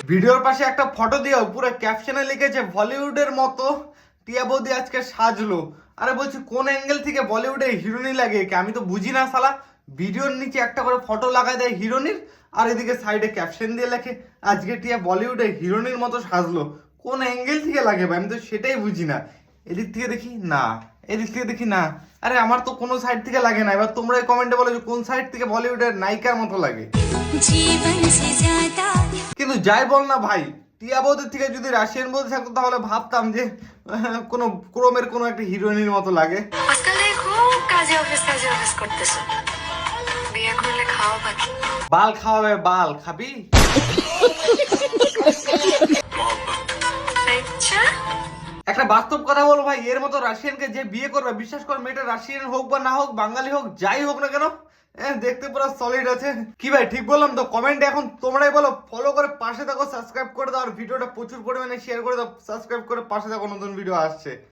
ভিডিওর পাশে একটা ফটো দিয়েও পুরো ক্যাপশনে লিখেছে বলিউডের মতো টিয়া বৌদি আজকে সাজলো। আরে বলছি কোন অ্যাঙ্গেল থেকে বলিউডে হিরোইনি লাগে একে? আমি তো বুঝি না শালা। ভিডিওর নিচে একটা করে ফটো লাগায় দেয় হিরোইনির, আর এদিকে সাইডে ক্যাপশন দিয়ে লেখে আজকে টিয়া বলিউডে হিরোইনির মতো সাজলো। কোন অ্যাঙ্গেল থেকে লাগে ভাই? আমি তো সেটাই বুঝি না। এদিক থেকে দেখি না, এদিক থেকে দেখি না। আরে আমার তো কোনো সাইড থেকে লাগে না। এবার তোমরা কমেন্টে বলো যে কোন সাইড থেকে বলিউডের নায়িকার মতো লাগে। কিন্তু যাই বল না ভাই, টিয়া বৌদির থেকে যদি রাশিয়ান বৌদি থাকতো তাহলে ভাবতাম যে কোনো ক্রোমের কোনো একটা হিরোইনের মতো লাগে। আজকাল খুব কাজে অফিস করতেছো, বিয়ে করলে খাওয়া বাকি। বাল খাওয়াবে, বাল খাবি? আচ্ছা, একটা বাস্তব কথা বলো ভাই, এর মতো রাশিয়ানকে যে বিয়ে করবে, বিশ্বাস কর মেয়েটা রাশিয়ান হোক বা না হোক, বাঙালি হোক, যাই হোক না কেন, দেখতে পুরো সলিড আছে। কি ভাই ঠিক বললাম তো? কমেন্টে এখন তোমরাই বলো। ফলো করে পাশে থাকো, সাবস্ক্রাইব করে দাও, আর ভিডিওটা প্রচুর পরিমাণে শেয়ার করে দাও। সাবস্ক্রাইব করে পাশে থাকো, নতুন ভিডিও আসছে।